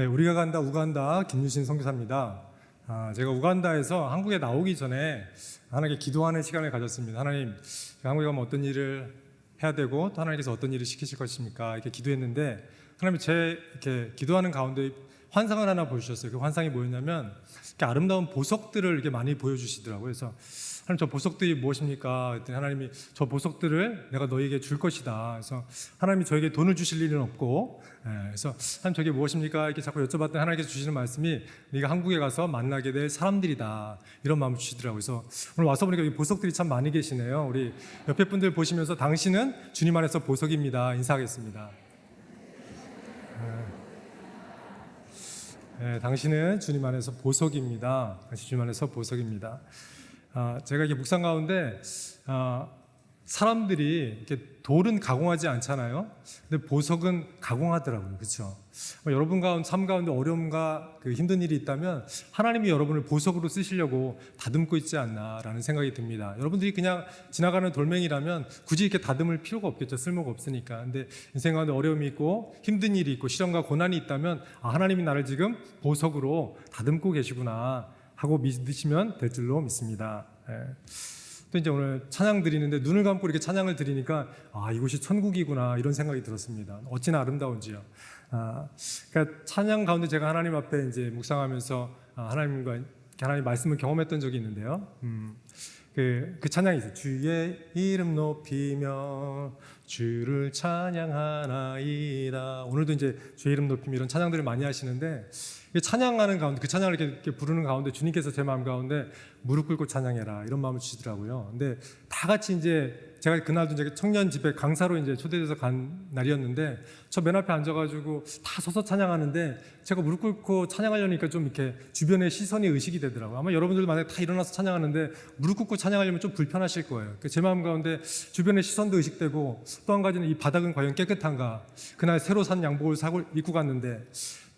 네, 우리가 간다 우간다 김유신 선교사입니다. 제가 우간다에서 한국에 나오기 전에 하나님께 기도하는 시간을 가졌습니다. 하나님, 제가 한국에 가면 어떤 일을 해야 되고 또 하나님께서 어떤 일을 시키실 것입니까? 이렇게 기도했는데 하나님이 제 이렇게 기도하는 가운데 환상을 하나 보여주셨어요. 그 환상이 뭐였냐면 이렇게 아름다운 보석들을 이렇게 많이 보여주시더라고요. 그래서 하나님, 저 보석들이 무엇입니까? 그랬더니 하나님이 저 보석들을 내가 너에게 줄 것이다. 그래서 하나님이 저에게 돈을 주실 일은 없고, 그래서 하나님 저게 무엇입니까? 이렇게 자꾸 여쭤봤더니 하나님께서 주시는 말씀이 네가 한국에 가서 만나게 될 사람들이다. 이런 마음을 주시더라고요. 그래서 오늘 와서 보니까 이 보석들이 참 많이 계시네요. 우리 옆에 분들 보시면서 당신은 주님 안에서 보석입니다. 인사하겠습니다. 당신은 주님 안에서 보석입니다. 당신 주님 안에서 보석입니다. 제가 이게 묵상 가운데 사람들이 이렇게 돌은 가공하지 않잖아요. 근데 보석은 가공하더라고요. 그렇죠? 여러분 가운데 삶 가운데 어려움과 그 힘든 일이 있다면 하나님이 여러분을 보석으로 쓰시려고 다듬고 있지 않나라는 생각이 듭니다. 여러분들이 그냥 지나가는 돌멩이라면 굳이 이렇게 다듬을 필요가 없겠죠. 쓸모가 없으니까. 근데 인생 가운데 어려움이 있고 힘든 일이 있고 시련과 고난이 있다면 하나님이 나를 지금 보석으로 다듬고 계시구나 하고 믿으시면 될 줄로 믿습니다. 또 이제 오늘 찬양 드리는데 눈을 감고 이렇게 찬양을 드리니까 이곳이 천국이구나 이런 생각이 들었습니다. 어찌나 아름다운지요. 그러니까 찬양 가운데 제가 하나님 앞에 이제 묵상하면서 하나님 말씀을 경험했던 적이 있는데요. 그 찬양이 있어요. 주의 이름 높이며 주를 찬양하나이다. 오늘도 이제 주의 이름 높이며 이런 찬양들을 많이 하시는데 찬양하는 가운데 그 찬양을 이렇게 부르는 가운데 주님께서 제 마음 가운데 무릎 꿇고 찬양해라 이런 마음을 주시더라고요. 근데 다 같이 이제 제가 그날도 이제 청년 집회 강사로 이제 초대돼서 간 날이었는데 저 맨 앞에 앉아가지고 다 서서 찬양하는데 제가 무릎 꿇고 찬양하려니까 좀 이렇게 주변에 시선이 의식이 되더라고요. 아마 여러분들 만약에 다 일어나서 찬양하는데 무릎 꿇고 찬양하려면 좀 불편하실 거예요. 제 마음 가운데 주변에 시선도 의식되고 또 한 가지는 이 바닥은 과연 깨끗한가. 그날 새로 산 양복을 사고 입고 갔는데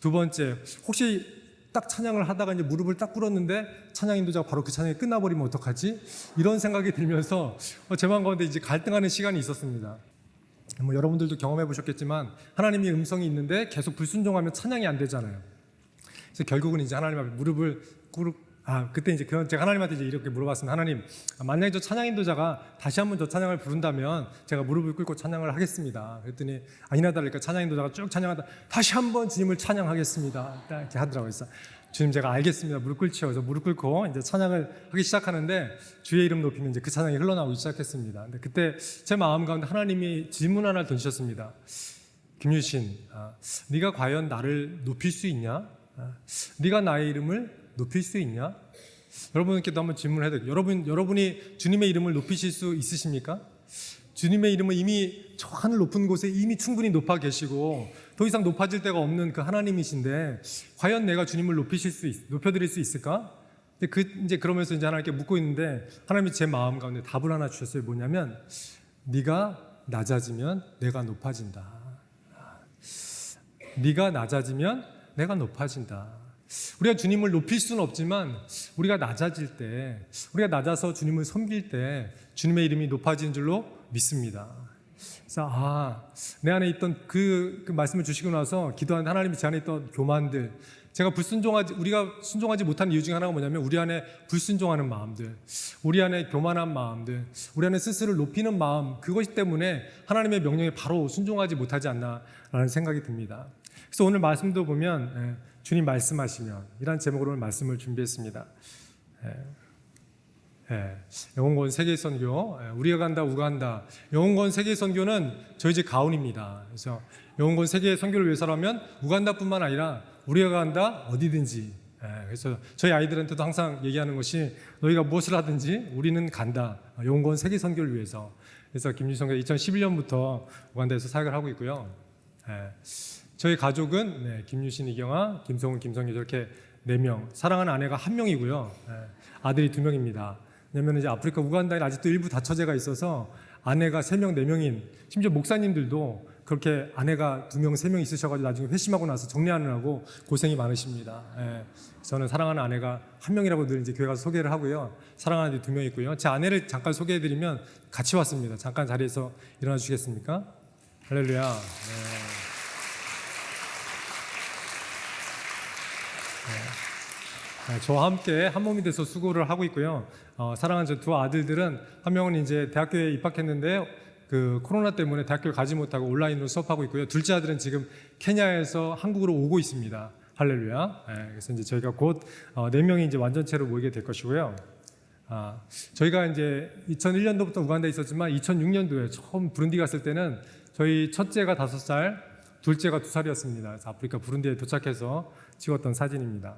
두 번째, 혹시 딱 찬양을 하다가 이제 무릎을 딱 꿇었는데 찬양 인도자가 바로 그 찬양이 끝나버리면 어떡하지? 이런 생각이 들면서 제 마음 가운데 이제 갈등하는 시간이 있었습니다. 여러분들도 경험해 보셨겠지만 하나님의 음성이 있는데 계속 불순종하면 찬양이 안 되잖아요. 그래서 결국은 이제 하나님 앞에 무릎을 그때 이제 제가 하나님한테 이제 이렇게 물어봤습니다. 하나님, 만약에 저 찬양 인도자가 다시 한번 저 찬양을 부른다면 제가 무릎을 꿇고 찬양을 하겠습니다. 그랬더니 아니나 다를까 찬양 인도자가 쭉 찬양하다 다시 한번 주님을 찬양하겠습니다. 이렇게 하더라고요. 그래서 주님 제가 알겠습니다. 무릎 꿇죠. 그래서 무릎 꿇고 이제 찬양을 하기 시작하는데 주의 이름 높이면 이제 그 찬양이 흘러나오기 시작했습니다. 근데 그때 제 마음 가운데 하나님이 질문 하나를 던지셨습니다. 김유신, 네가 과연 나를 높일 수 있냐? 네가 나의 이름을 높일 수 있냐? 여러분께도 한번 질문을 해야 돼요. 여러분이 주님의 이름을 높이실 수 있으십니까? 주님의 이름은 이미 저 하늘 높은 곳에 이미 충분히 높아 계시고 더 이상 높아질 데가 없는 그 하나님이신데 과연 내가 주님을 높여드릴 수 있을까? 이제 그러면서 이제 하나님께 묻고 있는데 하나님이 제 마음 가운데 답을 하나 주셨어요. 뭐냐면 네가 낮아지면 내가 높아진다. 네가 낮아지면 내가 높아진다. 우리가 주님을 높일 수는 없지만 우리가 낮아질 때, 우리가 낮아서 주님을 섬길 때 주님의 이름이 높아지는 줄로 믿습니다. 그래서 내 안에 있던 그 말씀을 주시고 나서 기도하는 하나님이 제 안에 있던 교만들, 우리가 순종하지 못하는 이유 중에 하나가 뭐냐면 우리 안에 불순종하는 마음들, 우리 안에 교만한 마음들, 우리 안에 스스로를 높이는 마음, 그것 때문에 하나님의 명령에 바로 순종하지 못하지 않나라는 생각이 듭니다. 그래서 오늘 말씀도 보면 주님 말씀하시면 이란 제목으로 오늘 말씀을 준비했습니다. 영혼권 세계선교, 우리가 간다 우간다. 영혼권 세계선교는 저희 집 가훈입니다. 그래서 영혼권 세계선교를 위해서라면 우간다뿐만 아니라 우리가 간다 어디든지. 그래서 저희 아이들한테도 항상 얘기하는 것이 너희가 무엇을 하든지 우리는 간다. 영혼권 세계선교를 위해서. 그래서 김유성가 2011년부터 우간다에서 사역을 하고 있고요. 저희 가족은 김유신, 이경아, 김성훈, 김성규 이렇게 4명, 사랑하는 아내가 1명이고요. 아들이 2명입니다. 왜냐하면 이제 아프리카 우간다에 아직도 일부 다처제가 있어서 아내가 3명, 4명인, 심지어 목사님들도 그렇게 아내가 2명, 3명 있으셔가지고 나중에 회심하고 나서 정리하느라고 고생이 많으십니다. 저는 사랑하는 아내가 1명이라고 늘 이제 교회 가서 소개를 하고요. 사랑하는 아들이 2명 있고요. 제 아내를 잠깐 소개해드리면 같이 왔습니다. 잠깐 자리에서 일어나 주시겠습니까? 할렐루야. 저와 함께 한 몸이 돼서 수고를 하고 있고요. 사랑하는 저 두 아들들은 한 명은 이제 대학교에 입학했는데 그 코로나 때문에 대학교를 가지 못하고 온라인으로 수업하고 있고요. 둘째 아들은 지금 케냐에서 한국으로 오고 있습니다. 할렐루야. 그래서 이제 저희가 곧 4명이 이제 완전체로 모이게 될 것이고요. 저희가 이제 2001년도부터 우간다에 있었지만 2006년도에 처음 부룬디 갔을 때는 저희 첫째가 5살, 둘째가 2살이었습니다. 그래서 아프리카 부룬디에 도착해서 찍었던 사진입니다.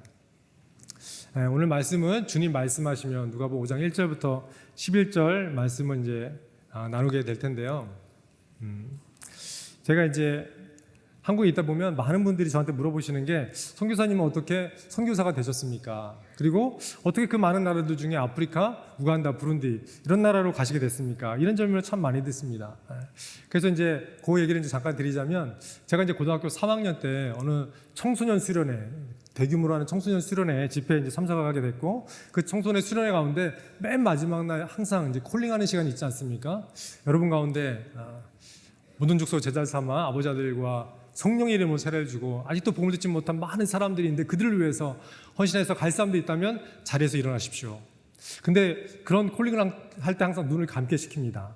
오늘 말씀은 주님 말씀하시면 누가복음 5장 1절부터 11절 말씀을 이제 나누게 될 텐데요. 제가 이제 한국에 있다 보면 많은 분들이 저한테 물어보시는 게 선교사님은 어떻게 선교사가 되셨습니까? 그리고 어떻게 그 많은 나라들 중에 아프리카, 우간다, 부룬디 이런 나라로 가시게 됐습니까? 이런 질문을 참 많이 듣습니다. 그래서 이제 그 얘기를 이제 잠깐 드리자면 제가 이제 고등학교 3학년 때 어느 청소년 수련회 대규모로 하는 청소년 수련회 집회에 이제 참석하게 됐고 그 청소년 수련회 가운데 맨 마지막 날 항상 이제 콜링하는 시간이 있지 않습니까? 여러분 가운데 모든 족속 제자를 삼아 아버지 아들과 성령의 이름으로 세례를 주고 아직도 복음을 듣지 못한 많은 사람들이 있는데 그들을 위해서 헌신해서 갈 사람들이 있다면 자리에서 일어나십시오. 근데 그런 콜링을 할 때 항상 눈을 감게 시킵니다.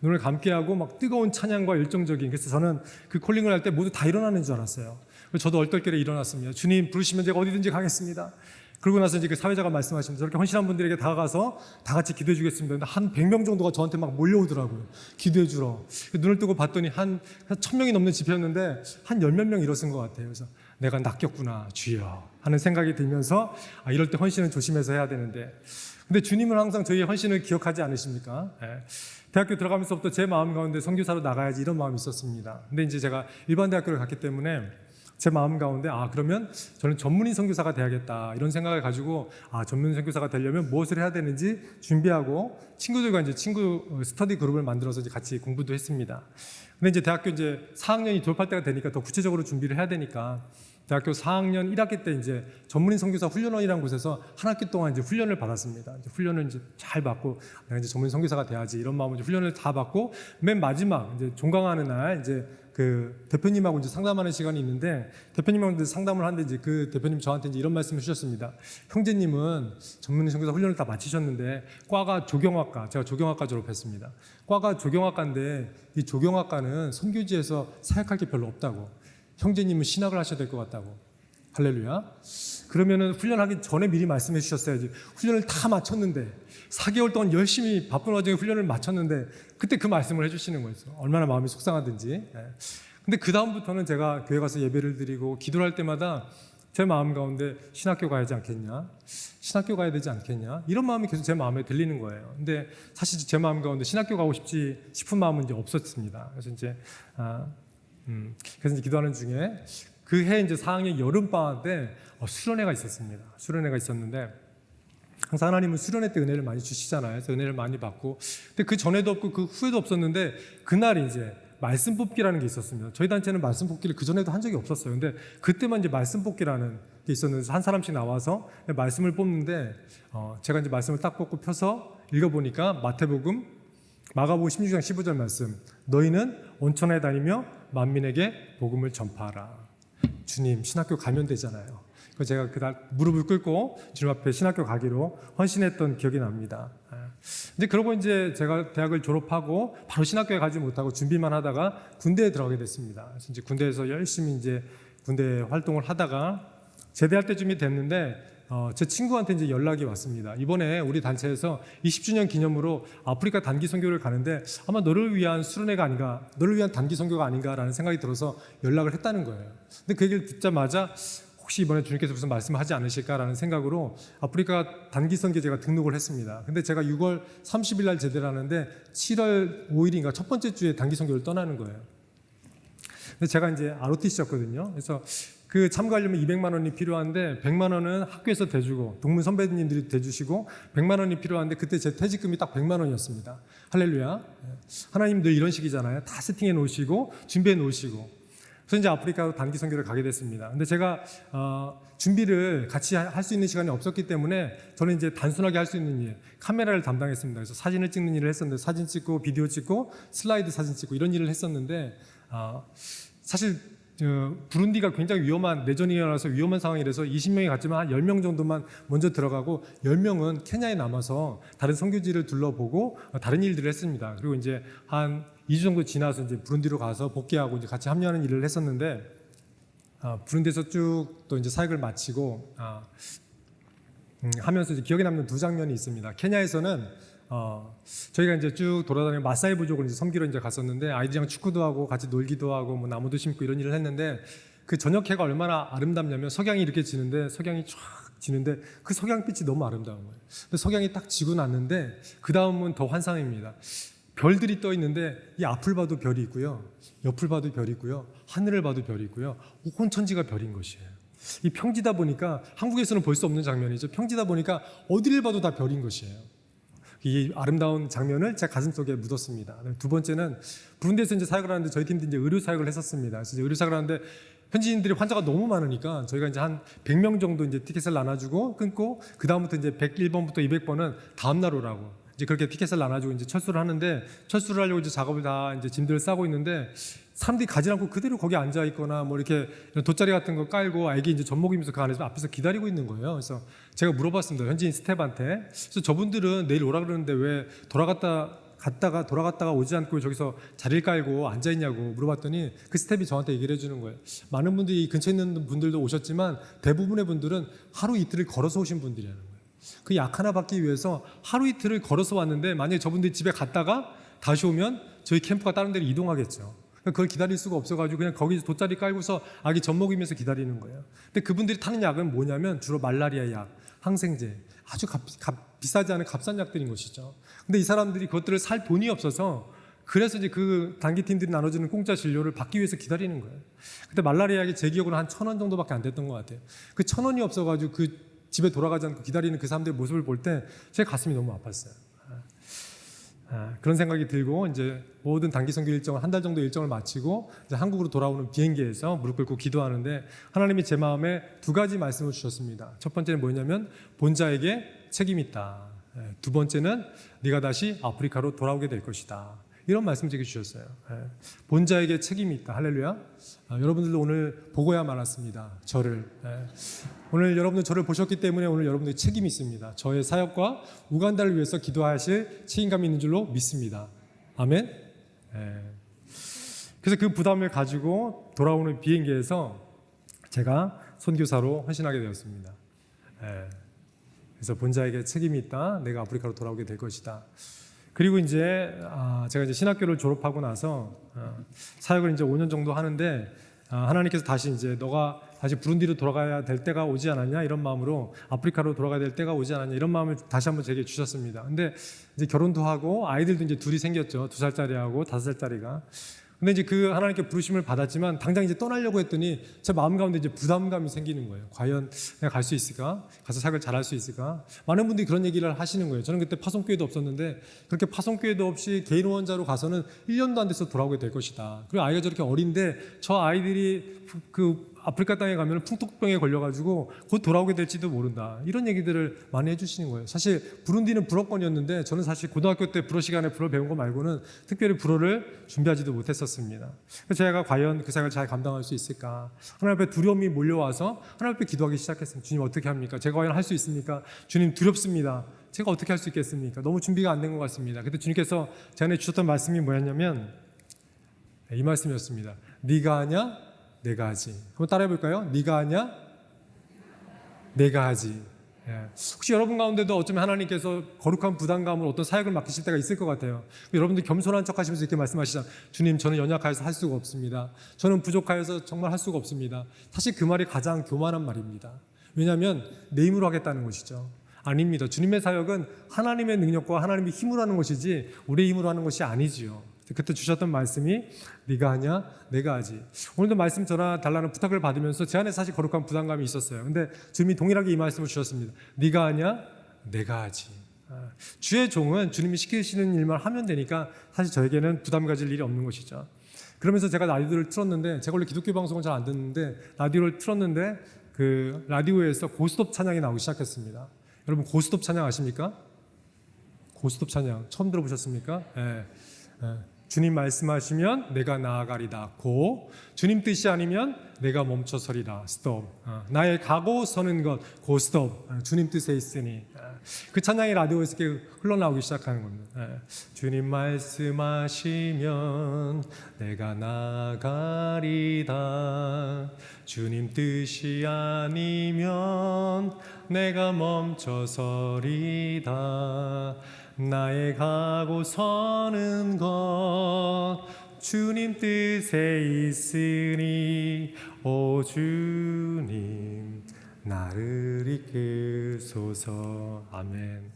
눈을 감게 하고 막 뜨거운 찬양과 열정적인, 그래서 저는 그 콜링을 할 때 모두 다 일어나는 줄 알았어요. 저도 얼떨결에 일어났습니다. 주님 부르시면 제가 어디든지 가겠습니다. 그러고 나서 이제 그 사회자가 말씀하십니다. 저렇게 헌신한 분들에게 다가가서 다 같이 기도해 주겠습니다. 근데 한 100명 정도가 저한테 막 몰려오더라고요. 기도해 주러. 눈을 뜨고 봤더니 한 1000명이 넘는 집회였는데 한 10몇 명 일어선 것 같아요. 그래서 내가 낚였구나 주여 하는 생각이 들면서 이럴 때 헌신은 조심해서 해야 되는데, 근데 주님은 항상 저희의 헌신을 기억하지 않으십니까? 대학교 들어가면서부터 제 마음 가운데 선교사로 나가야지 이런 마음이 있었습니다. 근데 이제 제가 일반 대학교를 갔기 때문에 제 마음 가운데 그러면 저는 전문인 선교사가 돼야겠다 이런 생각을 가지고 전문인 선교사가 되려면 무엇을 해야 되는지 준비하고 친구들과 이제 친구 스터디 그룹을 만들어서 이제 같이 공부도 했습니다. 근데 이제 대학교 이제 4학년이 졸업할 때가 되니까 더 구체적으로 준비를 해야 되니까 대학교 4학년 1학기 때 이제 전문인 선교사 훈련원이라는 곳에서 한 학기 동안 이제 훈련을 받았습니다. 이제 훈련을 이제 잘 받고 내가 이제 전문인 선교사가 돼야지 이런 마음으로 이제 훈련을 다 받고 맨 마지막 이제 종강하는 날 이제 그 대표님하고 이제 상담하는 시간이 있는데 대표님하고 이제 상담을 하는데 이제 그 대표님 저한테 이제 이런 말씀을 주셨습니다. 형제님은 전문인 선교사 훈련을 다 마치셨는데 과가 조경학과, 제가 조경학과 졸업했습니다. 과가 조경학과인데 이 조경학과는 선교지에서 사역할 게 별로 없다고. 형제님은 신학을 하셔야 될 것 같다고. 할렐루야. 그러면은 훈련하기 전에 미리 말씀해 주셨어야지. 훈련을 다 마쳤는데 4개월 동안 열심히 바쁜 와중에 훈련을 마쳤는데 그때 그 말씀을 해주시는 거였어요. 얼마나 마음이 속상하든지. 근데 그 다음부터는 제가 교회 가서 예배를 드리고 기도를 할 때마다 제 마음 가운데 신학교 가야지 않겠냐, 신학교 가야 되지 않겠냐, 이런 마음이 계속 제 마음에 들리는 거예요. 근데 사실 제 마음 가운데 신학교 가고 싶은 마음은 이제 없었습니다. 그래서 이제 그래서 이제 기도하는 중에 그 해 이제 4학년 여름 방학 때 수련회가 있었습니다. 수련회가 있었는데 항상 하나님은 수련회 때 은혜를 많이 주시잖아요. 그래서 은혜를 많이 받고, 근데 그 전에도 없고 그 후에도 없었는데 그날 이제 말씀 뽑기라는 게 있었습니다. 저희 단체는 말씀 뽑기를 그 전에도 한 적이 없었어요. 근데 그때만 이제 말씀 뽑기라는 게 있었는데 한 사람씩 나와서 말씀을 뽑는데 제가 이제 말씀을 딱 뽑고 펴서 읽어보니까 마태복음, 마가복음 16장 15절 말씀, 너희는 온천에 다니며 만민에게 복음을 전파하라. 주님 신학교 가면 되잖아요. 그래서 제가 그날 무릎을 꿇고 주님 앞에 신학교 가기로 헌신했던 기억이 납니다. 이제 그러고 이제 제가 대학을 졸업하고 바로 신학교에 가지 못하고 준비만 하다가 군대에 들어가게 됐습니다. 그래서 이제 군대에서 열심히 이제 군대 활동을 하다가 제대할 때쯤이 됐는데 제 친구한테 이제 연락이 왔습니다. 이번에 우리 단체에서 20주년 기념으로 아프리카 단기 선교를 가는데 아마 너를 위한 수련회가 아닌가, 너를 위한 단기 선교가 아닌가라는 생각이 들어서 연락을 했다는 거예요. 근데 그 얘기를 듣자마자 혹시 이번에 주님께서 무슨 말씀을 하지 않으실까라는 생각으로 아프리카 단기 선교에 제가 등록을 했습니다. 근데 제가 6월 30일 날 제대를 하는데 7월 5일인가 첫 번째 주에 단기 선교를 떠나는 거예요. 근데 제가 이제 ROTC였거든요. 그래서 그 참가하려면 200만 원이 필요한데 100만 원은 학교에서 대주고 동문 선배님들이 대주시고 100만 원이 필요한데 그때 제 퇴직금이 딱 100만 원이었습니다. 할렐루야. 하나님 늘 이런 식이잖아요. 다 세팅해 놓으시고 준비해 놓으시고. 그래서 이제 아프리카 단기 선교를 가게 됐습니다. 근데 제가 준비를 같이 할 수 있는 시간이 없었기 때문에 저는 이제 단순하게 할 수 있는 일, 카메라를 담당했습니다. 그래서 사진을 찍는 일을 했었는데 사진 찍고 비디오 찍고 슬라이드 사진 찍고 이런 일을 했었는데 사실 부룬디가 굉장히 위험한 내전이 일어나서 위험한 상황이라서 20명이 갔지만 한 10명 정도만 먼저 들어가고 10명은 케냐에 남아서 다른 선교지를 둘러보고 다른 일들을 했습니다. 그리고 이제 한 2주 정도 지나서 이제 부룬디로 가서 복귀하고 이제 같이 합류하는 일을 했었는데 부룬디에서 쭉 또 이제 사역을 마치고 하면서 이제 기억에 남는 두 장면이 있습니다. 케냐에서는 저희가 이제 쭉 돌아다니는 마사이 부족을 이제 섬기러 이제 갔었는데 아이들이랑 축구도 하고 같이 놀기도 하고 뭐 나무도 심고 이런 일을 했는데 그 저녁 해가 얼마나 아름답냐면 석양이 이렇게 지는데 석양이 쫙 지는데 그 석양빛이 너무 아름다운 거예요. 근데 석양이 딱 지고 났는데 그 다음은 더 환상입니다. 별들이 떠 있는데 이 앞을 봐도 별이 있고요, 옆을 봐도 별이 있고요, 하늘을 봐도 별이 있고요, 온 천지가 별인 것이에요. 이 평지다 보니까 한국에서는 볼 수 없는 장면이죠. 평지다 보니까 어디를 봐도 다 별인 것이에요. 이 아름다운 장면을 제 가슴 속에 묻었습니다. 두 번째는 부룬디에서 이제 사역을 하는데 저희 팀도 이제 의료 사역을 했었습니다. 그래서 이제 의료 사역을 하는데 현지인들이 환자가 너무 많으니까 저희가 이제 한 100명 정도 이제 티켓을 나눠주고 끊고 그 다음부터 이제 101번부터 200번은 다음 날 오라고 이제 그렇게 티켓을 나눠주고 이제 철수를 하는데 철수를 하려고 이제 작업을 다 이제 짐들을 싸고 있는데 사람들이 가지 않고 그대로 거기 앉아 있거나 뭐 이렇게 돗자리 같은 거 깔고 애기 이제 젖먹이면서 그 안에서 앞에서 기다리고 있는 거예요. 그래서 제가 물어봤습니다. 현지인 스텝한테. 그래서 저분들은 내일 오라 그러는데 왜 돌아갔다가 오지 않고 저기서 자리를 깔고 앉아 있냐고 물어봤더니 그 스텝이 저한테 얘기를 해주는 거예요. 많은 분들이 근처에 있는 분들도 오셨지만 대부분의 분들은 하루 이틀을 걸어서 오신 분들이라는 거예요. 그 약 하나 받기 위해서 하루 이틀을 걸어서 왔는데 만약에 저분들이 집에 갔다가 다시 오면 저희 캠프가 다른 데로 이동하겠죠. 그걸 기다릴 수가 없어가지고 그냥 거기 돗자리 깔고서 아기 젖 먹이면서 기다리는 거예요. 근데 그분들이 타는 약은 뭐냐면 주로 말라리아 약, 항생제, 아주 비싸지 않은 값싼 약들인 것이죠. 근데 이 사람들이 그것들을 살 돈이 없어서 그래서 이제 그 단기팀들이 나눠주는 공짜 진료를 받기 위해서 기다리는 거예요. 근데 말라리아 약이 제 기억으로 한 1,000원 정도밖에 안 됐던 것 같아요. 그 1,000원이 없어가지고 그 집에 돌아가지 않고 기다리는 그 사람들의 모습을 볼 때 제 가슴이 너무 아팠어요. 그런 생각이 들고 이제 모든 단기 선교 일정을 한 달 정도 일정을 마치고 이제 한국으로 돌아오는 비행기에서 무릎 꿇고 기도하는데 하나님이 제 마음에 두 가지 말씀을 주셨습니다. 첫 번째는 뭐냐면 본자에게 책임이 있다. 두 번째는 네가 다시 아프리카로 돌아오게 될 것이다. 이런 말씀 제게 주셨어요. 본자에게 책임이 있다. 할렐루야. 여러분들도 오늘 보고야 말았습니다. 저를. 오늘 여러분들 저를 보셨기 때문에 오늘 여러분들이 책임이 있습니다. 저의 사역과 우간다를 위해서 기도하실 책임감이 있는 줄로 믿습니다. 아멘. 그래서 그 부담을 가지고 돌아오는 비행기에서 제가 선교사로 헌신하게 되었습니다. 그래서 본자에게 책임이 있다. 내가 아프리카로 돌아오게 될 것이다. 그리고 이제 제가 이제 신학교를 졸업하고 나서 사역을 이제 5년 정도 하는데 하나님께서 다시 이제 너가 다시 부룬디로 돌아가야 될 때가 오지 않았냐 이런 마음으로 아프리카로 돌아가야 될 때가 오지 않았냐 이런 마음을 다시 한번 제게 주셨습니다. 근데 이제 결혼도 하고 아이들도 이제 둘이 생겼죠. 2살짜리하고 5살짜리가. 근데 이제 그 하나님께 부르심을 받았지만 당장 이제 떠나려고 했더니 제 마음 가운데 이제 부담감이 생기는 거예요. 과연 내가 갈 수 있을까? 가서 사역을 잘할 수 있을까? 많은 분들이 그런 얘기를 하시는 거예요. 저는 그때 파송교회도 없었는데 그렇게 파송교회도 없이 개인 후원자로 가서는 1년도 안 돼서 돌아오게 될 것이다. 그리고 아이가 저렇게 어린데 저 아이들이 그 아프리카 땅에 가면 풍토병에 걸려가지고 곧 돌아오게 될지도 모른다. 이런 얘기들을 많이 해주시는 거예요. 사실 부룬디는 불어권이었는데 저는 사실 고등학교 때 불어 시간에 불어 배운 거 말고는 특별히 불어를 준비하지도 못했었습니다. 그래서 제가 과연 그 사역을 잘 감당할 수 있을까? 하나님 앞에 두려움이 몰려와서 하나님 앞에 기도하기 시작했습니다. 주님 어떻게 합니까? 제가 과연 할 수 있습니까? 주님 두렵습니다. 제가 어떻게 할 수 있겠습니까? 너무 준비가 안 된 것 같습니다. 그때 주님께서 제 안에 주셨던 말씀이 뭐였냐면 이 말씀이었습니다. 네가 하냐? 내가 하지. 한번 따라해 볼까요? 네가 하냐? 내가 하지. 혹시 여러분 가운데도 어쩌면 하나님께서 거룩한 부담감으로 어떤 사역을 맡기실 때가 있을 것 같아요. 여러분들 겸손한 척 하시면서 이렇게 말씀하시잖아요. 주님 저는 연약하여서 할 수가 없습니다. 저는 부족하여서 정말 할 수가 없습니다. 사실 그 말이 가장 교만한 말입니다. 왜냐하면 내 힘으로 하겠다는 것이죠. 아닙니다. 주님의 사역은 하나님의 능력과 하나님의 힘으로 하는 것이지 우리의 힘으로 하는 것이 아니지요. 그때 주셨던 말씀이 네가 하냐? 내가 하지. 오늘도 말씀 전화 달라는 부탁을 받으면서 제 안에 사실 거룩한 부담감이 있었어요. 근데 주님이 동일하게 이 말씀을 주셨습니다. 네가 하냐? 내가 하지. 주의 종은 주님이 시키시는 일만 하면 되니까 사실 저에게는 부담 가질 일이 없는 것이죠. 그러면서 제가 라디오를 틀었는데 제가 원래 기독교 방송은 잘 안 듣는데 라디오를 틀었는데 그 라디오에서 고스톱 찬양이 나오기 시작했습니다. 여러분 고스톱 찬양 아십니까? 고스톱 찬양 처음 들어보셨습니까? 네. 주님 말씀하시면 내가 나아가리다. 고. 주님 뜻이 아니면 내가 멈춰서리라. 스톱. 나의 가고 서는 것. 고 스톱. 주님 뜻에 있으니. 그 찬양이 라디오에서 이렇게 흘러나오기 시작하는 겁니다. 주님 말씀하시면 내가 나아가리다. 주님 뜻이 아니면 내가 멈춰서리다. 나의 가고 서는 것 주님 뜻에 있으니 오 주님 나를 이끌소서. 아멘.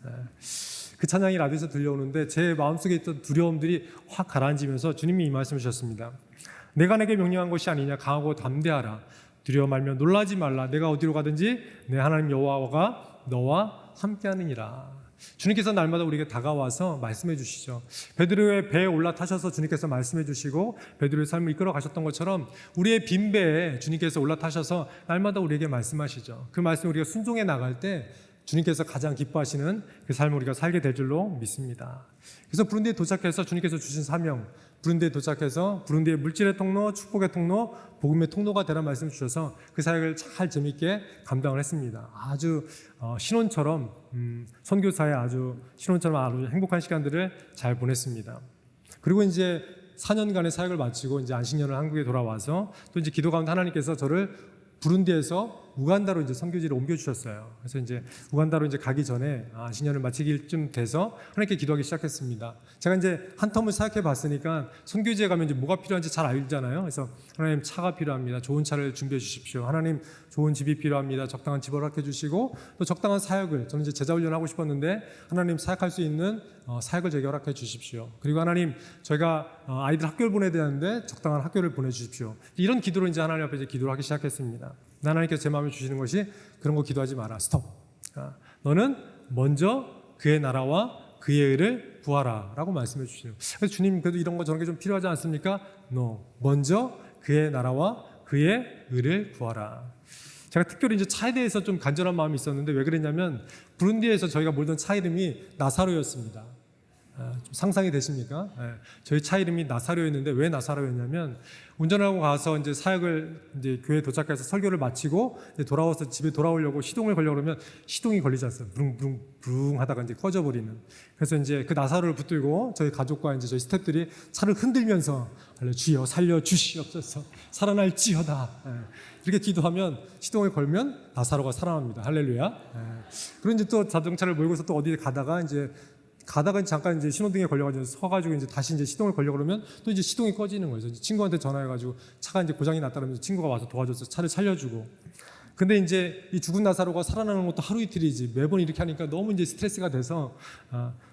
그 찬양이 라디오에서 들려오는데 제 마음속에 있던 두려움들이 확 가라앉으면서 주님이 이 말씀을 주셨습니다. 내가 내게 명령한 것이 아니냐. 강하고 담대하라. 두려워 말며 놀라지 말라. 내가 어디로 가든지 내 하나님 여호와가 너와 함께하느니라. 주님께서 날마다 우리에게 다가와서 말씀해 주시죠. 베드로의 배에 올라타셔서 주님께서 말씀해 주시고 베드로의 삶을 이끌어 가셨던 것처럼 우리의 빈 배에 주님께서 올라타셔서 날마다 우리에게 말씀하시죠. 그 말씀 우리가 순종해 나갈 때 주님께서 가장 기뻐하시는 그 삶을 우리가 살게 될 줄로 믿습니다. 그래서 부른디에 도착해서 주님께서 주신 사명, 부른디에 도착해서 부른디의 물질의 통로, 축복의 통로, 복음의 통로가 되라는 말씀 주셔서 그 사역을 잘 재미있게 감당을 했습니다. 아주 신혼처럼 선교사의 아주 신혼처럼 아주 행복한 시간들을 잘 보냈습니다. 그리고 이제 4년간의 사역을 마치고 이제 안식년을 한국에 돌아와서 또 이제 기도 가운데 하나님께서 저를 부룬디에서 우간다로 이제 선교지를 옮겨 주셨어요. 그래서 이제 우간다로 이제 가기 전에 안식년을 마치기쯤 돼서 하나님께 기도하기 시작했습니다. 제가 이제 한 텀을 사역해 봤으니까 선교지에 가면 이제 뭐가 필요한지 잘 알잖아요. 그래서 하나님 차가 필요합니다. 좋은 차를 준비해 주십시오. 하나님 좋은 집이 필요합니다. 적당한 집을 허락해 주시고 또 적당한 사역을 저는 이제 제자 훈련하고 싶었는데 하나님 사역할 수 있는 사역을 제게 허락해 주십시오. 그리고 하나님 저희가 아이들 학교를 보내야 되는데 적당한 학교를 보내 주십시오. 이런 기도로 이제 하나님 앞에 이제 기도를 하기 시작했습니다. 하나님께서 제 마음에 주시는 것이 그런 거 기도하지 마라. 스톱. 너는 먼저 그의 나라와 그의 의를 구하라 라고 말씀해 주시네요. 그래서 주님 그래도 이런 거 저런 게 좀 필요하지 않습니까? No. 먼저 그의 나라와 그의 의를 구하라. 제가 특별히 이제 차에 대해서 좀 간절한 마음이 있었는데 왜 그랬냐면 부룬디에서 저희가 몰던 차 이름이 나사로였습니다. 좀 상상이 되십니까? 저희 차 이름이 나사로였는데 왜 나사로였냐면 운전하고 가서 이제 사역을 이제 교회에 도착해서 설교를 마치고 이제 돌아와서 집에 돌아오려고 시동을 걸려고 그러면 시동이 걸리지 않어요. 부릉부릉 하다가 이제 꺼져버리는. 그래서 이제 그 나사로를 붙들고 저희 가족과 이제 저희 스태프들이 차를 흔들면서 주여 살려 주시옵소서 살아날지어다. 이렇게 기도하면 시동을 걸면 나사로가 살아납니다. 할렐루야. 그리고 이제 또 자동차를 몰고서 또 어디 가다가 잠깐 이제 신호등에 걸려가지고 서가지고 이제 다시 이제 시동을 걸려 그러면 또 이제 시동이 꺼지는 거예요. 이제 친구한테 전화해가지고 차가 이제 고장이 났다면서 친구가 와서 도와줘서 차를 살려주고. 근데 이제 이 죽은 나사로가 살아나는 것도 하루 이틀이지 매번 이렇게 하니까 너무 이제 스트레스가 돼서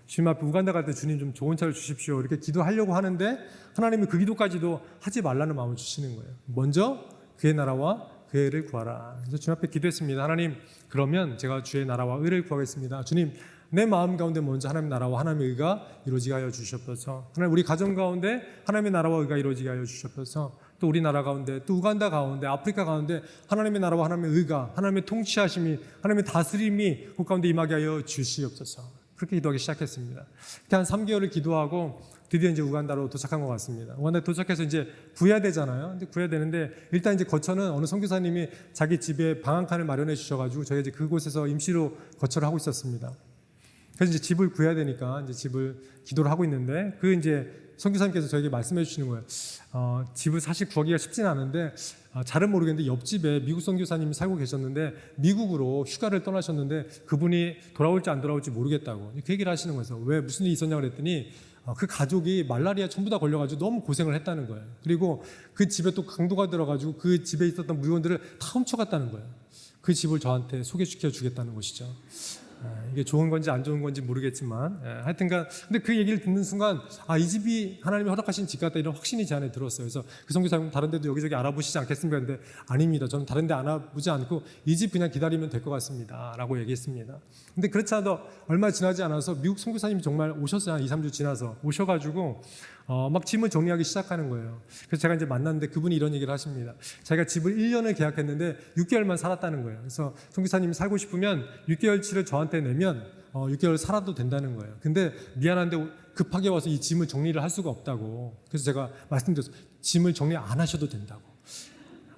주님 앞에 우간다 갈 때 주님 좀 좋은 차를 주십시오 이렇게 기도하려고 하는데 하나님이 그 기도까지도 하지 말라는 마음을 주시는 거예요. 먼저 그의 나라와 그의 의를 구하라. 그래서 주님 앞에 기도했습니다. 하나님 그러면 제가 주의 나라와 의를 구하겠습니다. 주님 내 마음 가운데 먼저 하나님의 나라와 하나님의 의가 이루어지게 하여 주시옵소서. 하나님 우리 가정 가운데 하나님의 나라와 의가 이루어지게 하여 주시옵소서. 또 우리나라 가운데 또 우간다 가운데 아프리카 가운데 하나님의 나라와 하나님의 의가 하나님의 통치하심이 하나님의 다스림이 그 가운데 임하게 하여 주시옵소서. 그렇게 기도하기 시작했습니다. 그렇게 한 3개월을 기도하고 드디어 이제 우간다로 도착한 것 같습니다. 우간다에 도착해서 이제 구해야 되잖아요. 근데 구해야 되는데 일단 이제 거처는 어느 선교사님이 자기 집에 방한칸을 마련해 주셔가지고 저희가 이제 그곳에서 임시로 거처를 하고 있었습니다. 그래서 이제 집을 구해야 되니까 이제 집을 기도를 하고 있는데 그 이제 선교사님께서 저에게 말씀해 주시는 거예요. 집을 사실 구하기가 쉽진 않은데 잘은 모르겠는데 옆집에 미국 선교사님이 살고 계셨는데 미국으로 휴가를 떠나셨는데 그분이 돌아올지 안 돌아올지 모르겠다고 그 얘기를 하시는 거예요. 왜 무슨 일이 있었냐고 그랬더니 그 가족이 말라리아 전부 다 걸려가지고 너무 고생을 했다는 거예요. 그리고 그 집에 또 강도가 들어가지고 그 집에 있었던 물건들을 다 훔쳐갔다는 거예요. 그 집을 저한테 소개시켜 주겠다는 것이죠. 이게 좋은 건지 안 좋은 건지 모르겠지만 하여튼간 근데 그 얘기를 듣는 순간 이 집이 하나님이 허락하신 집 같다 이런 확신이 제 안에 들었어요. 그래서 그 선교사님 다른 데도 여기저기 알아보시지 않겠습니까? 근데 아닙니다. 저는 다른 데 알아보지 않고 이 집 그냥 기다리면 될 것 같습니다 라고 얘기했습니다. 근데 그렇지 않아도 얼마 지나지 않아서 미국 선교사님이 정말 오셨어요. 한 2, 3주 지나서 오셔가지고 막 짐을 정리하기 시작하는 거예요. 그래서 제가 이제 만났는데 그분이 이런 얘기를 하십니다. 자기가 집을 1년을 계약했는데 6개월만 살았다는 거예요. 그래서 선교사님이 살고 싶으면 6개월치를 저한테 내면 6개월 살아도 된다는 거예요. 근데 미안한데 급하게 와서 이 짐을 정리를 할 수가 없다고. 그래서 제가 말씀드렸어요. 짐을 정리 안 하셔도 된다고.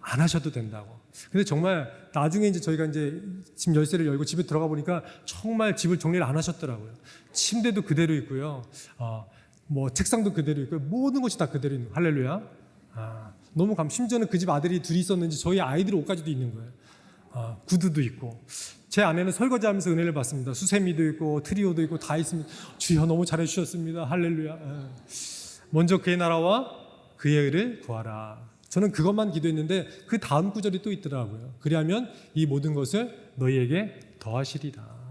안 하셔도 된다고. 근데 정말 나중에 이제 저희가 이제 집 열쇠를 열고 집에 들어가 보니까 정말 집을 정리를 안 하셨더라고요. 침대도 그대로 있고요. 뭐 책상도 그대로 있고요. 모든 것이 다 그대로 있는 거예요. 할렐루야. 너무 심지어는 그 집 아들이 둘이 있었는지 저희 아이들 옷까지도 있는 거예요. 구두도 있고. 제 아내는 설거지하면서 은혜를 받습니다. 수세미도 있고 트리오도 있고 다 있습니다. 주여 너무 잘해주셨습니다. 할렐루야. 먼저 그의 나라와 그의 의를 구하라. 저는 그것만 기도했는데 그 다음 구절이 또 있더라고요. 그리하면 이 모든 것을 너희에게 더하시리라.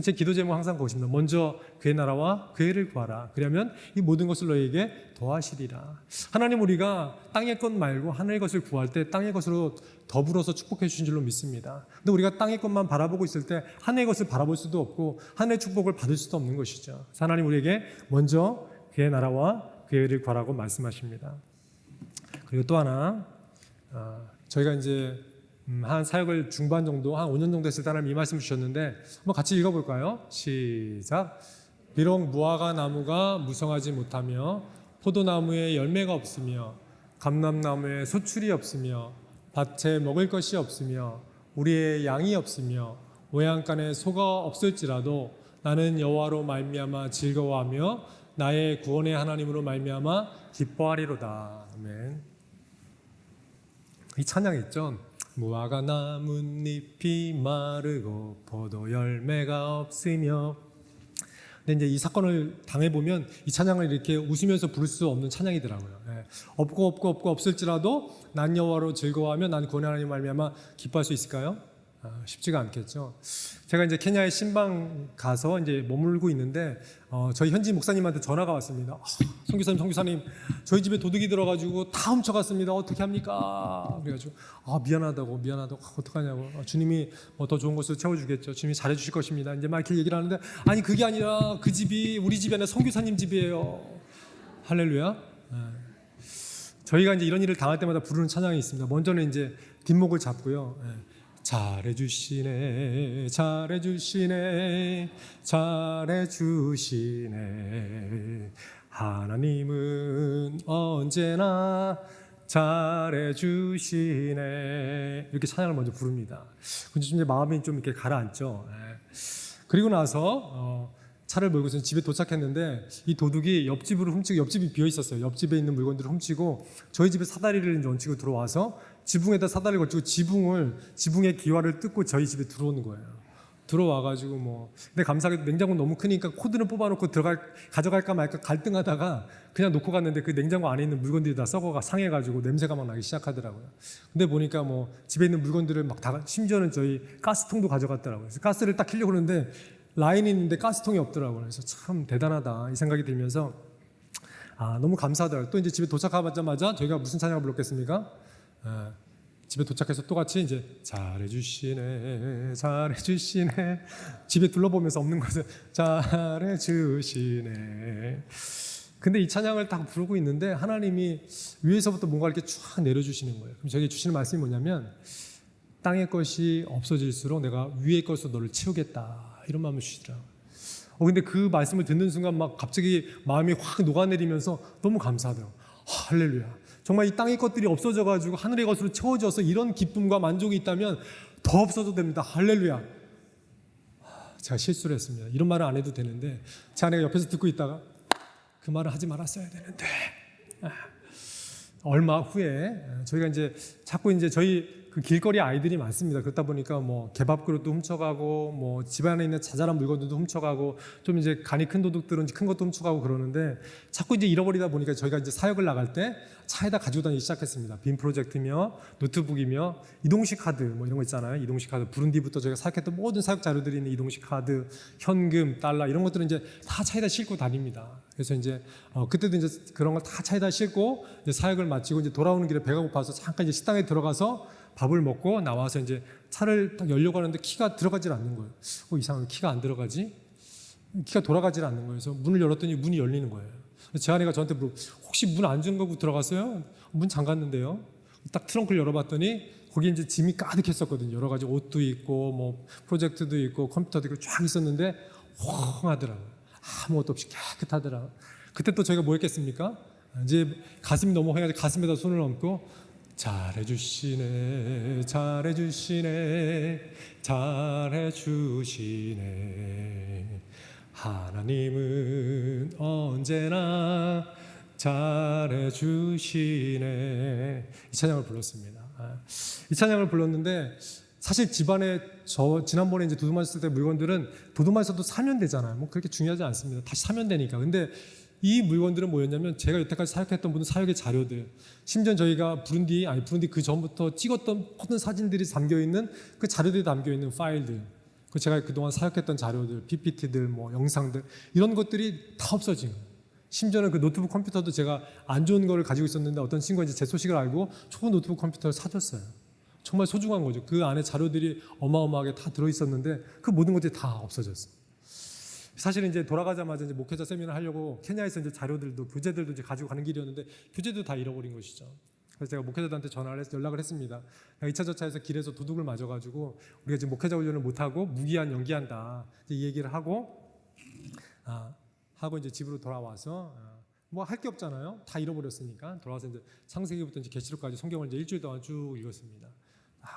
제 기도 제목 항상 그것입니다. 먼저 그의 나라와 그의 의를 구하라. 그러면 이 모든 것을 너희에게 더하시리라. 하나님, 우리가 땅의 것 말고 하늘의 것을 구할 때 땅의 것으로 더불어서 축복해 주신 줄로 믿습니다. 근데 우리가 땅의 것만 바라보고 있을 때 하늘의 것을 바라볼 수도 없고 하늘의 축복을 받을 수도 없는 것이죠. 하나님, 우리에게 먼저 그의 나라와 그의 의를 구하라고 말씀하십니다. 그리고 또 하나, 저희가 이제 한 사역을 중반 정도, 한 5년 정도 했을 때 하나님 이 말씀 주셨는데 한번 같이 읽어볼까요? 시작. 비록 무화과 나무가 무성하지 못하며 포도나무에 열매가 없으며 감람나무에 소출이 없으며 밭에 먹을 것이 없으며 우리의 양이 없으며 외양간에 소가 없을지라도 나는 여호와로 말미암아 즐거워하며 나의 구원의 하나님으로 말미암아 기뻐하리로다. 아멘. 이 찬양 있죠. 무화과 나뭇잎이 마르고 포도 열매가 없으며. 근데 이제 이 사건을 당해보면 이 찬양을 이렇게 웃으면서 부를 수 없는 찬양이더라고요. 없고 없을지라도 난 여호와로 즐거워하며 난 구원의 하나님 말미암아 기뻐할 수 있을까요? 쉽지가 않겠죠. 제가 이제 케냐에 신방 가서 이제 머물고 있는데 저희 현지 목사님한테 전화가 왔습니다. 선교사님, 저희 집에 도둑이 들어가지고 다 훔쳐갔습니다. 어떻게 합니까? 그래가지고 미안하다고 어떡하냐고. 주님이 뭐 더 좋은 것을 채워주겠죠. 주님이 잘해주실 것입니다. 이제 막 이렇게 얘기를 하는데 아니 그게 아니라 그 집이 우리 집이 아니라 선교사님 집이에요. 할렐루야. 저희가 이제 이런 일을 당할 때마다 부르는 찬양이 있습니다. 먼저는 이제 뒷목을 잡고요. 잘해주시네 하나님은 언제나 잘해주시네. 이렇게 찬양을 먼저 부릅니다. 근데 좀 이제 마음이 좀 이렇게 가라앉죠. 그리고 나서 차를 몰고서 집에 도착했는데 이 도둑이 옆집으로 훔치고, 옆집이 비어 있었어요. 옆집에 있는 물건들을 훔치고 저희 집에 사다리를 이제 얹히고 들어와서 지붕에다 사다리를 걸치고 지붕의 기와를 뜯고 저희 집에 들어오는 거예요. 들어와가지고 근데 감사하게도 냉장고 너무 크니까 코드는 뽑아놓고 가져갈까 말까 갈등하다가 그냥 놓고 갔는데 그 냉장고 안에 있는 물건들이 다 썩어가 상해가지고 냄새가 막 나기 시작하더라고요. 근데 보니까 집에 있는 물건들을 막 다, 심지어는 저희 가스통도 가져갔더라고요. 그래서 가스를 딱 켜려고 하는데 라인이 있는데 가스통이 없더라고요. 그래서 참 대단하다 이 생각이 들면서 너무 감사하더라고요. 또 이제 집에 도착하자마자 저희가 무슨 찬양을 불렀겠습니까? 집에 도착해서 똑같이 이제 잘해주시네 집에 둘러보면서 없는 것을 잘해주시네. 근데 이 찬양을 딱 부르고 있는데 하나님이 위에서부터 뭔가 이렇게 쫙 내려주시는 거예요. 그럼 저에게 주시는 말씀이 뭐냐면 땅의 것이 없어질수록 내가 위의 것으로 너를 채우겠다, 이런 마음을 주시더라고요. 근데 그 말씀을 듣는 순간 막 갑자기 마음이 확 녹아내리면서 너무 감사하더라고요. 할렐루야. 정말 이 땅의 것들이 없어져가지고 하늘의 것으로 채워져서 이런 기쁨과 만족이 있다면 더 없어도 됩니다. 할렐루야. 제가 실수를 했습니다. 이런 말을 안 해도 되는데 제 아내가 옆에서 듣고 있다가 그 말을 하지 말았어야 되는데. 얼마 후에 저희가 이제 자꾸 이제 저희 그 길거리 아이들이 많습니다. 그렇다 보니까 개밥 그릇도 훔쳐가고 집안에 있는 자잘한 물건들도 훔쳐가고 좀 이제 간이 큰 도둑들은 큰 것도 훔쳐가고 그러는데 자꾸 이제 잃어버리다 보니까 저희가 이제 사역을 나갈 때 차에다 가지고 다니기 시작했습니다. 빔 프로젝트며 노트북이며 이동식 카드 이런 거 있잖아요. 이동식 카드 부룬디부터 저희가 사역했던 모든 사역 자료들이 있는 이동식 카드, 현금, 달러 이런 것들은 이제 다 차에다 싣고 다닙니다. 그래서 이제 그때도 이제 그런 걸 다 차에다 싣고 이제 사역을 마치고 이제 돌아오는 길에 배가 고파서 잠깐 이제 식당에 들어가서 밥을 먹고 나와서 이제 차를 딱 열려고 하는데 키가 들어가질 않는 거예요. 이상하게 키가 안 들어가지? 키가 돌아가질 않는 거예요. 그래서 문을 열었더니 문이 열리는 거예요. 제 아내가 저한테 혹시 문 안 잠그고 들어갔어요? 문 잠갔는데요. 딱 트렁크를 열어봤더니 거기 이제 짐이 가득했었거든요. 여러 가지 옷도 있고 프로젝트도 있고 컴퓨터도 있고 쫙 있었는데 헝 하더라고요. 아무것도 없이 깨끗하더라. 그때 또 저희가 뭐 했겠습니까? 이제 가슴이 넘어가가지고 가슴에다 손을 얹고 잘해주시네, 잘해주시네, 잘해주시네. 하나님은 언제나 잘해주시네. 이 찬양을 불렀습니다. 이 찬양을 불렀는데 사실 집안에 저 지난번에 이제 도둑맞았을 때 물건들은 도둑맞아도 사면 되잖아요. 뭐 그렇게 중요하지 않습니다. 다시 사면 되니까. 근데 이 물건들은 뭐였냐면 제가 여태까지 사역했던 모든 사역의 자료들, 심지어 저희가 부룬디 그 전부터 찍었던 모든 사진들이 담겨 있는 그 자료들이 담겨 있는 파일들, 그 제가 그동안 사역했던 자료들, PPT들, 뭐 영상들 이런 것들이 다 없어진 거예요. 심지어는 그 노트북 컴퓨터도 제가 안 좋은 거를 가지고 있었는데 어떤 친구가 이제 제 소식을 알고 좋은 노트북 컴퓨터를 사줬어요. 정말 소중한 거죠. 그 안에 자료들이 어마어마하게 다 들어있었는데 그 모든 것들이 다 없어졌어요. 사실은 이제 돌아가자마자 이제 목회자 세미나 하려고 케냐에서 이제 자료들도 교재들도 이제 가지고 가는 길이었는데 교재도 다 잃어버린 것이죠. 그래서 제가 목회자들한테 연락을 했습니다. 2차 저차에서 길에서 도둑을 맞아가지고 우리가 지금 목회자 훈련을 못하고 무기한 연기한다. 이 얘기를 하고 이제 집으로 돌아와서 뭐 할 게 없잖아요. 다 잃어버렸으니까 돌아와서 이제 창세기부터 이제 계시록까지 성경을 이제 일주일 동안 쭉 읽었습니다.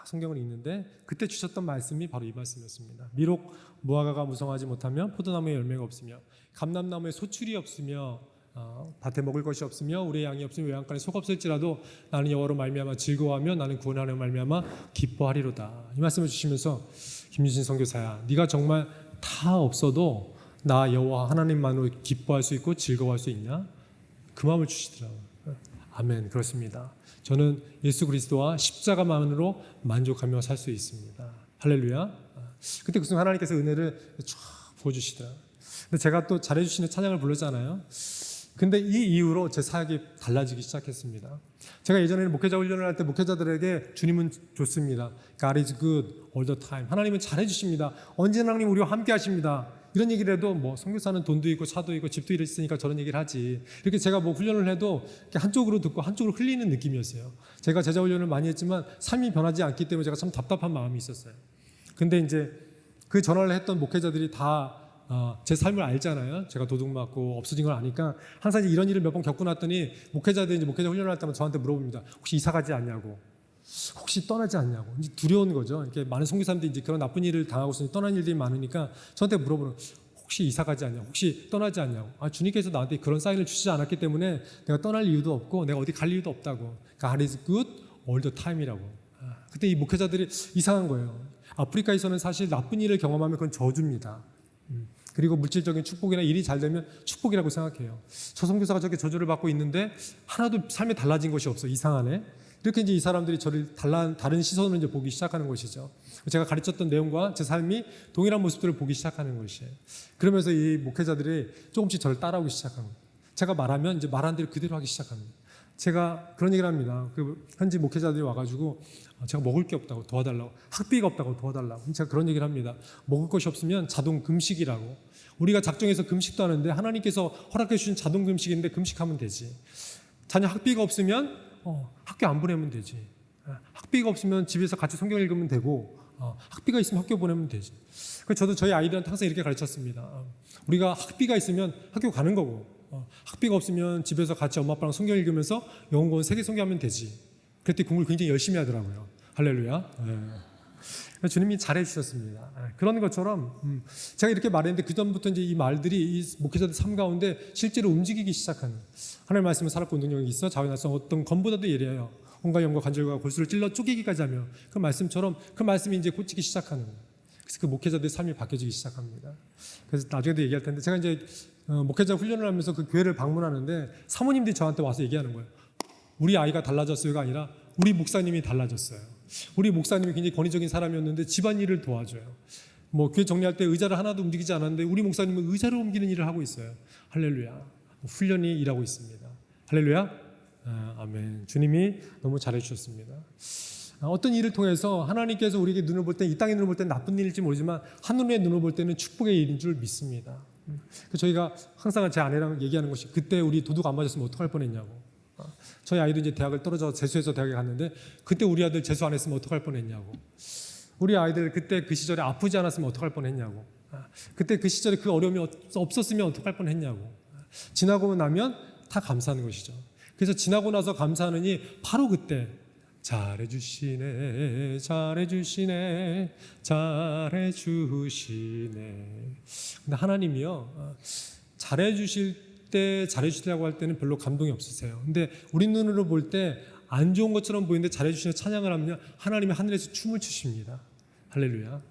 성경을 읽는데 그때 주셨던 말씀이 바로 이 말씀이었습니다. 비록 무화과가 무성하지 못하며 포도나무에 열매가 없으며 감람나무에 소출이 없으며 밭에 먹을 것이 없으며 우리의 양이 없으며 외양간에 속 없을지라도 나는 여호와로 말미암아 즐거워하며 나는 구원하려 말미암아 기뻐하리로다. 이 말씀을 주시면서 김유진 선교사야, 네가 정말 다 없어도 나 여호와 하나님만으로 기뻐할 수 있고 즐거워할 수 있냐? 그 마음을 주시더라고요. 아멘. 그렇습니다. 저는 예수 그리스도와 십자가만으로 만족하며 살 수 있습니다. 할렐루야. 그때 그 순간 하나님께서 은혜를 쫙 부어주시더라고요. 근데 제가 또 잘해주시는 찬양을 불렀잖아요. 근데 이 이후로 제 사역이 달라지기 시작했습니다. 제가 예전에는 목회자 훈련을 할 때 목회자들에게 주님은 좋습니다. God is good all the time. 하나님은 잘해주십니다. 언제나 하나님 우리와 함께 하십니다. 이런 얘기를 해도 뭐 선교사는 돈도 있고 차도 있고 집도 있으니까 저런 얘기를 하지. 이렇게 제가 뭐 훈련을 해도 한쪽으로 듣고 한쪽으로 흘리는 느낌이었어요. 제가 제자 훈련을 많이 했지만 삶이 변하지 않기 때문에 제가 참 답답한 마음이 있었어요. 근데 이제 그 전화를 했던 목회자들이 다 제 삶을 알잖아요. 제가 도둑 맞고 없어진 걸 아니까 항상 이제 이런 일을 몇 번 겪고 났더니 목회자들이 이제 목회자 훈련을 할 때마다 저한테 물어봅니다. 혹시 이사 가지 않냐고, 혹시 떠나지 않냐고. 이제 두려운 거죠. 이렇게 많은 선교사님들이 이제 그런 나쁜 일을 당하고 있으니 떠난 일들이 많으니까 저한테 물어보는, 혹시 이사 가지 않냐고, 혹시 떠나지 않냐고. 주님께서 나한테 그런 사인을 주시지 않았기 때문에 내가 떠날 이유도 없고 내가 어디 갈 이유도 없다고. God is good all the time이라고. 그때 이 목회자들이 이상한 거예요. 아프리카에서는 사실 나쁜 일을 경험하면 그건 저주입니다. 그리고 물질적인 축복이나 일이 잘 되면 축복이라고 생각해요. 저 선교사가 저렇게 저주를 받고 있는데 하나도 삶에 달라진 것이 없어. 이상하네. 이렇게 이제 이 사람들이 저를 다른 시선으로 이제 보기 시작하는 것이죠. 제가 가르쳤던 내용과 제 삶이 동일한 모습들을 보기 시작하는 것이에요. 그러면서 이 목회자들이 조금씩 저를 따라오기 시작합니다. 제가 말하면 이제 말한 대로 그대로 하기 시작합니다. 제가 그런 얘기를 합니다. 그 현지 목회자들이 와가지고 제가 먹을 게 없다고 도와달라고, 학비가 없다고 도와달라고. 제가 그런 얘기를 합니다. 먹을 것이 없으면 자동 금식이라고. 우리가 작정해서 금식도 하는데 하나님께서 허락해 주신 자동 금식인데 금식하면 되지. 자녀 학비가 없으면 학교 안 보내면 되지. 학비가 없으면 집에서 같이 성경 읽으면 되고, 학비가 있으면 학교 보내면 되지. 그래서 저도 저희 아이들한테 항상 이렇게 가르쳤습니다. 우리가 학비가 있으면 학교 가는 거고, 학비가 없으면 집에서 같이 엄마 아빠랑 성경 읽으면서 영어권 세계 성경하면 되지. 그랬더니 공부를 굉장히 열심히 하더라고요. 할렐루야. 주님이 잘해 주셨습니다. 그런 것처럼 제가 이렇게 말했는데 그 전부터 이제 이 말들이 이 목회자들 삶 가운데 실제로 움직이기 시작하는, 하나님의 말씀은 살았고 운동력이 있어 자원할성 어떤 검보다도 예리해요. 온갖 영과 관절과 골수를 찔러 쪼개기까지 하며, 그 말씀처럼 그 말씀이 이제 꽂히기 시작하는 거예요. 그래서 그 목회자들의 삶이 바뀌어지기 시작합니다. 그래서 나중에도 얘기할 텐데 제가 이제 목회자 훈련을 하면서 그 교회를 방문하는데 사모님들이 저한테 와서 얘기하는 거예요. 우리 아이가 달라졌어요가 아니라 우리 목사님이 달라졌어요. 우리 목사님이 굉장히 권위적인 사람이었는데 집안일을 도와줘요. 뭐 교회 정리할 때 의자를 하나도 움직이지 않았는데 우리 목사님은 의자를 옮기는 일을 하고 있어요. 할렐루야. 훈련이 일하고 있습니다. 할렐루야. 아멘. 주님이 너무 잘해주셨습니다. 어떤 일을 통해서 하나님께서 우리에게 눈을 볼 때, 이 땅의 눈을 볼 때는 나쁜 일일지 모르지만 하늘의 눈을 볼 때는 축복의 일인 줄 믿습니다. 그래서 저희가 항상 제 아내랑 얘기하는 것이, 그때 우리 도둑 안 맞았으면 어떡할 뻔했냐고. 저희 아이도 이제 대학을 떨어져 재수해서 대학에 갔는데 그때 우리 아들 재수 안 했으면 어떡할 뻔했냐고. 우리 아이들 그때 그 시절에 아프지 않았으면 어떡할 뻔했냐고. 그때 그 시절에 그 어려움이 없었으면 어떡할 뻔했냐고. 지나고 나면 다 감사하는 것이죠. 그래서 지나고 나서 감사하느니 바로 그때 잘해주시네, 잘해주시네, 잘해주시네. 근데 하나님이요, 잘해주실 때, 잘해주시려고 할 때는 별로 감동이 없으세요. 근데 우리 눈으로 볼 때 안 좋은 것처럼 보이는데 잘해주시는 찬양을 하면 하나님이 하늘에서 춤을 추십니다. 할렐루야.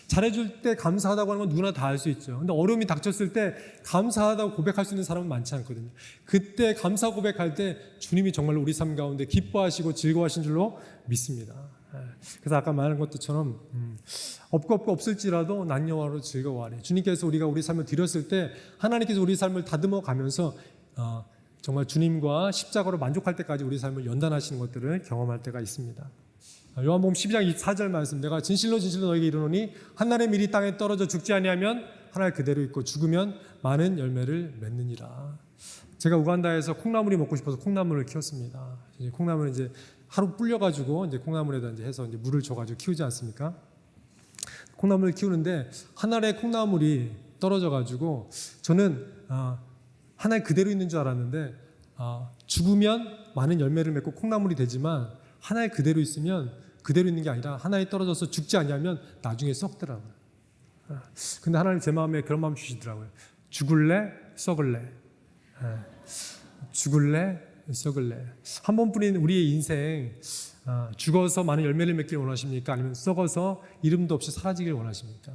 잘해줄 때 감사하다고 하는 건 누구나 다 알 수 있죠. 근데 어려움이 닥쳤을 때 감사하다고 고백할 수 있는 사람은 많지 않거든요. 그때 감사 고백할 때 주님이 정말로 우리 삶 가운데 기뻐하시고 즐거워하신 줄로 믿습니다. 그래서 아까 말한 것처럼 없고 없을지라도 난 여호와로 즐거워하리. 주님께서 우리가 우리 삶을 드렸을 때 하나님께서 우리 삶을 다듬어 가면서 정말 주님과 십자가로 만족할 때까지 우리 삶을 연단하시는 것들을 경험할 때가 있습니다. 요한복음 12장 24절 말씀, 내가 진실로 진실로 너에게 이르노니 한 알의 밀이 땅에 떨어져 죽지 아니하면 한 알 그대로 있고 죽으면 많은 열매를 맺느니라. 제가 우간다에서 콩나물이 먹고 싶어서 콩나물을 키웠습니다. 이제 콩나물은 이제 하루 불려가지고 이제 콩나물에다 이제 해서 이제 물을 줘가지고 키우지 않습니까? 콩나물을 키우는데 한 알의 콩나물이 떨어져가지고 저는 한 알 그대로 있는 줄 알았는데 죽으면 많은 열매를 맺고 콩나물이 되지만 한 알 그대로 있으면 그대로 있는 게 아니라 하나에 떨어져서 죽지 않냐면 나중에 썩더라고요. 근데 하나님 제 마음에 그런 마음 주시더라고요. 죽을래? 썩을래? 죽을래? 썩을래? 한 번뿐인 우리의 인생, 죽어서 많은 열매를 맺길 원하십니까? 아니면 썩어서 이름도 없이 사라지길 원하십니까?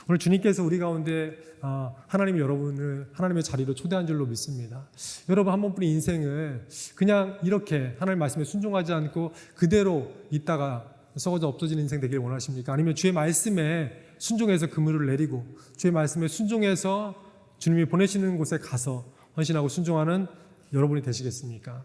오늘 주님께서 우리 가운데 하나님이 여러분을 하나님의 자리로 초대한 줄로 믿습니다. 여러분 한 번뿐인 인생을 그냥 이렇게 하나님 말씀에 순종하지 않고 그대로 있다가 썩어져 없어지는 인생 되길 원하십니까? 아니면 주의 말씀에 순종해서 그물을 내리고 주의 말씀에 순종해서 주님이 보내시는 곳에 가서 헌신하고 순종하는 여러분이 되시겠습니까?